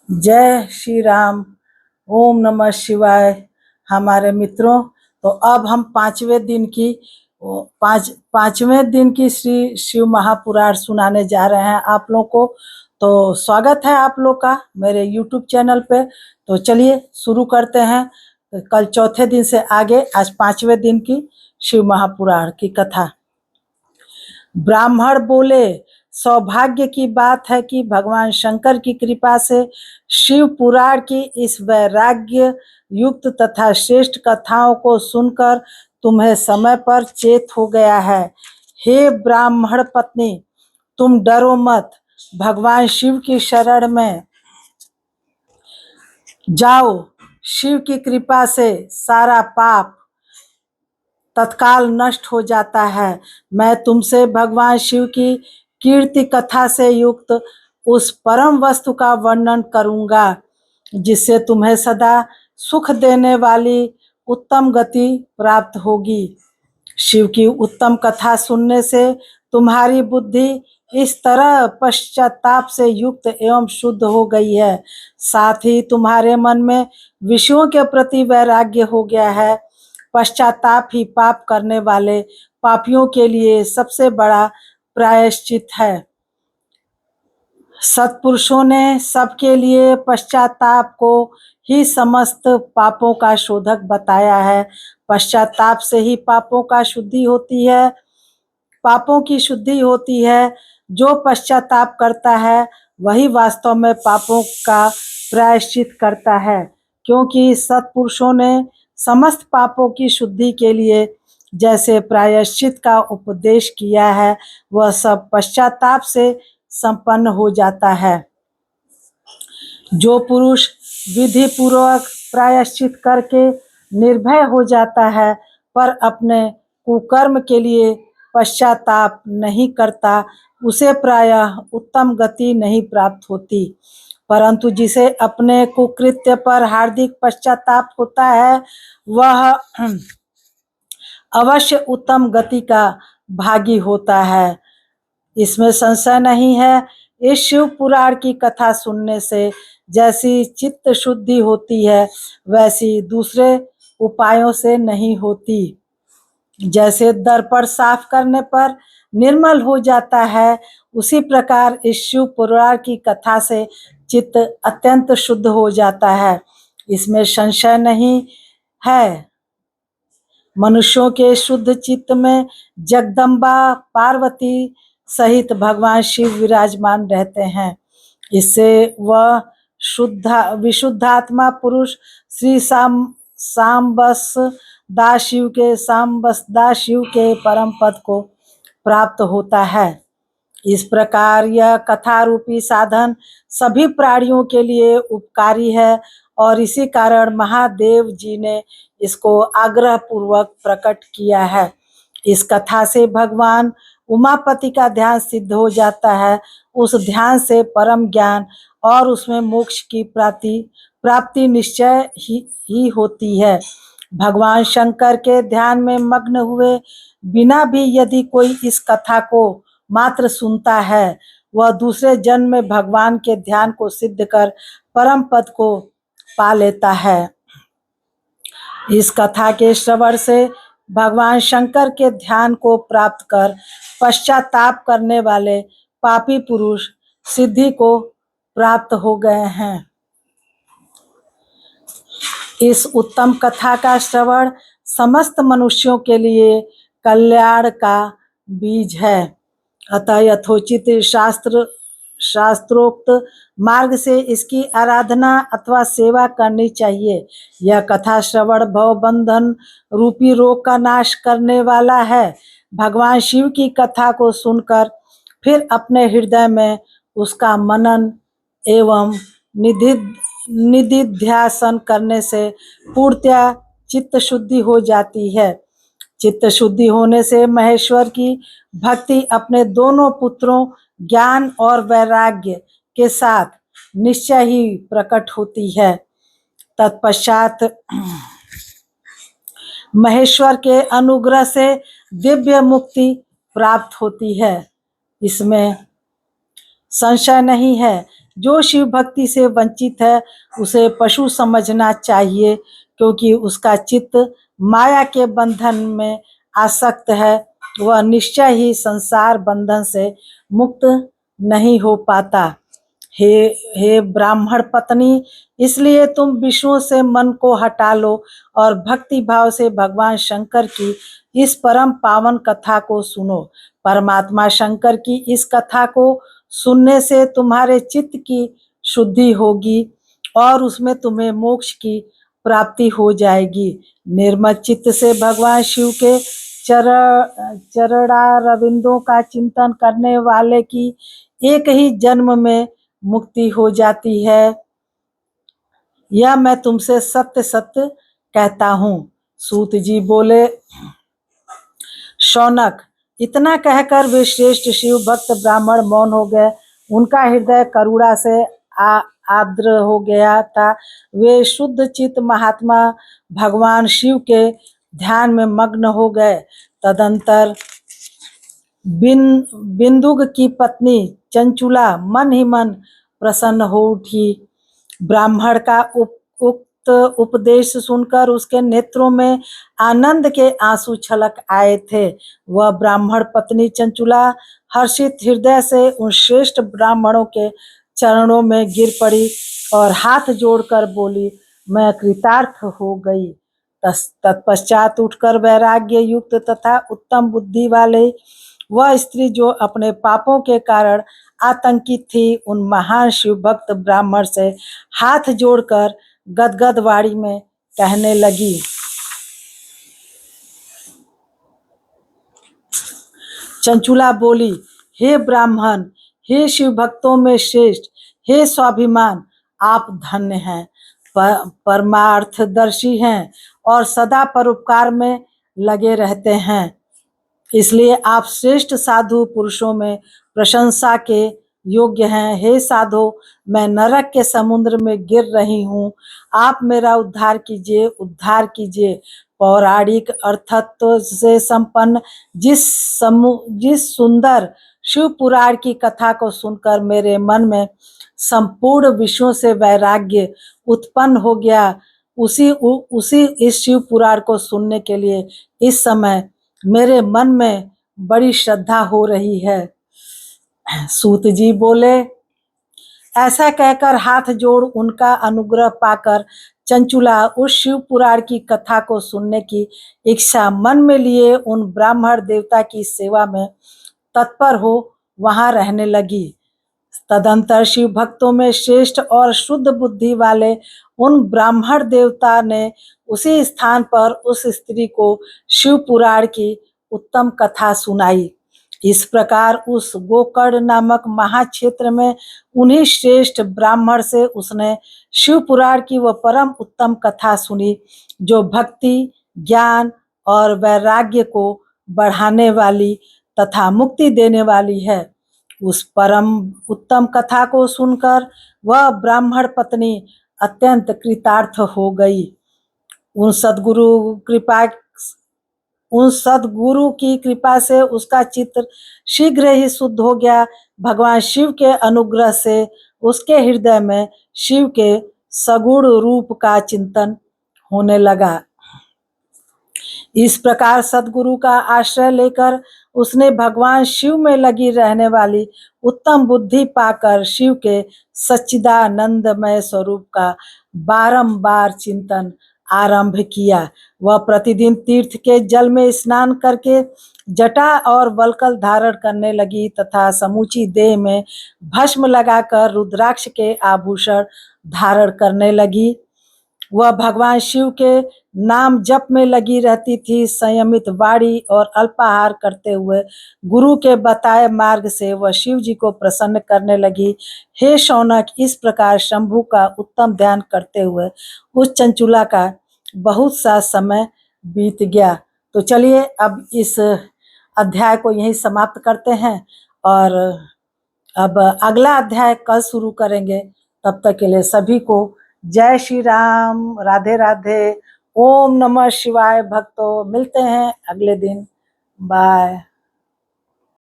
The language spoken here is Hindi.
जय श्री राम। ओम नमः शिवाय। हमारे मित्रों, तो अब हम पांचवें दिन की श्री शिव महापुराण सुनाने जा रहे हैं आप लोग को। तो स्वागत है आप लोग का मेरे YouTube चैनल पे। तो चलिए शुरू करते हैं। तो कल चौथे दिन से आगे आज पांचवें दिन की शिव महापुराण की कथा। ब्राह्मण बोले, सौभाग्य की बात है कि भगवान शंकर की कृपा से शिव पुराण की इस वैराग्य युक्त तथा श्रेष्ठ कथाओं को सुनकर तुम्हें समय पर चेत हो गया है। हे ब्राह्मण पत्नी, तुम डरो मत, भगवान शिव की शरण में जाओ। शिव की कृपा से सारा पाप तत्काल नष्ट हो जाता है। मैं तुमसे भगवान शिव की कीर्ति कथा से युक्त उस परम वस्तु का वर्णन करूंगा जिससे तुम्हें सदा सुख देने वाली उत्तम गति प्राप्त होगी। शिव की उत्तम कथा सुनने से तुम्हारी बुद्धि इस तरह पश्चाताप से युक्त एवं शुद्ध हो गई है, साथ ही तुम्हारे मन में विषयों के प्रति वैराग्य हो गया है। पश्चाताप ही पाप करने वाले पापियों के लिए सबसे बड़ा प्रायश्चित है। सत्पुरुषों ने सबके लिए पश्चाताप को ही समस्त पापों का शोधक बताया है। पश्चाताप से ही पापों की शुद्धि होती है। जो पश्चाताप करता है वही वास्तव में पापों का प्रायश्चित करता है, क्योंकि सत्पुरुषों ने समस्त पापों की शुद्धि के लिए जैसे प्रायश्चित का उपदेश किया है वह सब पश्चाताप से संपन्न हो जाता है। जो पुरुष विधि पूर्वक प्रायश्चित करके निर्भय हो जाता है पर अपने कुकर्म के लिए पश्चाताप नहीं करता, उसे प्रायः उत्तम गति नहीं प्राप्त होती। परंतु जिसे अपने कुकृत्य पर हार्दिक पश्चाताप होता है वह अवश्य उत्तम गति का भागी होता है, इसमें संशय नहीं है। इस शिव पुराण की कथा सुनने से जैसी चित्त शुद्धि होती है वैसी दूसरे उपायों से नहीं होती। जैसे दर्पण साफ करने पर निर्मल हो जाता है, उसी प्रकार इस शिव पुराण की कथा से चित्त अत्यंत शुद्ध हो जाता है, इसमें संशय नहीं है। मनुष्यों के शुद्ध चित्त में जगदम्बा पार्वती सहित भगवान शिव विराजमान रहते हैं। इससे वह विशुद्धात्मा पुरुष श्री सांबसदा शिव के परम पद को प्राप्त होता है। इस प्रकार यह कथा रूपी साधन सभी प्राणियों के लिए उपकारी है और इसी कारण महादेव जी ने इसको आग्रह पूर्वक प्रकट किया है। इस कथा से भगवान उमापति का ध्यान सिद्ध हो जाता है। उस ध्यान से परम ज्ञान और उसमें मोक्ष की प्राप्ति निश्चय ही होती है। भगवान शंकर के ध्यान में मग्न हुए बिना भी यदि कोई इस कथा को मात्र सुनता है, वह दूसरे जन्म में भगवान के ध्यान को सिद्ध कर परम पद को पा लेता है। इस कथा के श्रवण से भगवान शंकर के ध्यान को प्राप्त कर पश्चाताप करने वाले पापी पुरुष सिद्धि को प्राप्त हो गए हैं। इस उत्तम कथा का श्रवण समस्त मनुष्यों के लिए कल्याण का बीज है। अतः यथोचित शास्त्रोक्त मार्ग से इसकी आराधना अथवा सेवा करनी चाहिए। यह कथा श्रवण भव बंधन रूपी रोग का नाश करने वाला है। भगवान शिव की कथा को सुनकर फिर अपने हृदय में उसका मनन एवं निधिध्यासन करने से पूर्णतया चित्त शुद्धि हो जाती है। चित्त शुद्धि होने से महेश्वर की भक्ति अपने दोनों पुत्रों ज्ञान और वैराग्य के साथ निश्चय ही प्रकट होती है। तत्पश्चात महेश्वर के अनुग्रह से दिव्य मुक्ति प्राप्त होती है, इसमें संशय नहीं है। जो शिव भक्ति से वंचित है उसे पशु समझना चाहिए, क्योंकि उसका चित्त माया के बंधन में आसक्त है। वह निश्चय ही संसार बंधन से मुक्त नहीं हो पाता। हे ब्राह्मण पत्नी, इसलिए तुम विषयों से मन को हटा लो और भक्ति भाव से भगवान शंकर की इस परम पावन कथा को सुनो। परमात्मा शंकर की इस कथा को सुनने से तुम्हारे चित्त की शुद्धि होगी और उसमें तुम्हें मोक्ष की प्राप्ति हो जाएगी। निर्मल चित्त से भगवान शिव के चरणारविंदों का चिंतन करने वाले की एक ही जन्म में मुक्ति हो जाती है। यह मैं तुमसे सत्य सत्य कहता हूँ। सूत जी बोले, शौनक, इतना कहकर वे श्रेष्ठ शिव भक्त ब्राह्मण मौन हो गए। उनका हृदय करुणा से आर्द्र हो गया था। वे शुद्ध चित्त महात्मा भगवान शिव के ध्यान में मग्न हो गए। तदंतर बिंदुक की पत्नी चंचुला मन ही मन प्रसन्न हो उठी। ब्राह्मण का उक्त उपदेश सुनकर उसके नेत्रों में आनंद के आंसू छलक आए थे। वह ब्राह्मण पत्नी चंचुला हर्षित हृदय से उन श्रेष्ठ ब्राह्मणों के चरणों में गिर पड़ी और हाथ जोड़कर बोली, मैं कृतार्थ हो गई। तत्पश्चात उठकर वैराग्य युक्त तथा उत्तम बुद्धि वाले वह स्त्री जो अपने पापों के कारण आतंकित थी, उन महान शिव भक्त ब्राह्मण से हाथ जोड़कर गदगद वाणी में कहने लगी, चंचुला बोली, हे ब्राह्मण, हे शिव भक्तों में श्रेष्ठ, हे स्वाभिमान, आप धन्य हैं, परमार्थदर्शी हैं और सदा परोपकार में लगे रहते हैं। इसलिए आप श्रेष्ठ साधु पुरुषों में प्रशंसा के योग्य हैं। हे साधो, मैं नरक के समुद्र में गिर रही हूँ, आप मेरा उद्धार कीजिए, उद्धार कीजिए। पौराणिक अर्थत्व से संपन्न जिस सुंदर शिव पुराण की कथा को सुनकर मेरे मन में संपूर्ण विषयों से वैराग्य उत्पन्न हो गया, उसी इस शिव पुराण को सुनने के लिए इस समय मेरे मन में बड़ी श्रद्धा हो रही है। सूत जी बोले, ऐसा कहकर हाथ जोड़ उनका अनुग्रह पाकर चंचुला उस शिव पुराण की कथा को सुनने की इच्छा मन में लिए उन ब्राह्मण देवता की सेवा में तत्पर हो वहां रहने लगी। तदंतर शिव भक्तों में श्रेष्ठ और शुद्ध बुद्धि वाले उन ब्राह्मण देवता ने उसी स्थान पर उस स्त्री को शिव पुराण की उत्तम कथा सुनाई। इस प्रकार उस गोकर्ण नामक महाक्षेत्र में उन्हीं श्रेष्ठ ब्राह्मण से उसने शिव पुराण की वह परम उत्तम कथा सुनी, जो भक्ति, ज्ञान और वैराग्य को बढ़ाने वाली तथा मुक्ति देने वाली है। उस परम उत्तम कथा को सुनकर वह ब्राह्मण पत्नी अत्यंत कृतार्थ हो गई। उन सदगुरु की कृपा से उसका चित्त शीघ्र ही शुद्ध हो गया। भगवान शिव के अनुग्रह से उसके हृदय में शिव के सगुण रूप का चिंतन होने लगा। इस प्रकार सदगुरु का आश्रय लेकर उसने भगवान शिव में लगी रहने वाली उत्तम बुद्धि पाकर शिव के सच्चिदानंदमय स्वरूप का बारंबार चिंतन आरंभ किया। वह प्रतिदिन तीर्थ के जल में स्नान करके जटा और वल्कल धारण करने लगी तथा समूची देह में भस्म लगाकर रुद्राक्ष के आभूषण धारण करने लगी। वह भगवान शिव के नाम जप में लगी रहती थी। संयमित वाणी और अल्पाहार करते हुए गुरु के बताए मार्ग से वह शिव जी को प्रसन्न करने लगी। हे शौनक, इस प्रकार शंभु का उत्तम ध्यान करते हुए उस चंचुला का बहुत सा समय बीत गया। तो चलिए अब इस अध्याय को यहीं समाप्त करते हैं और अब अगला अध्याय कल शुरू करेंगे। तब तक के लिए सभी को जय श्री राम, राधे राधे, ओम नमः शिवाय। भक्तों, मिलते हैं अगले दिन। बाय।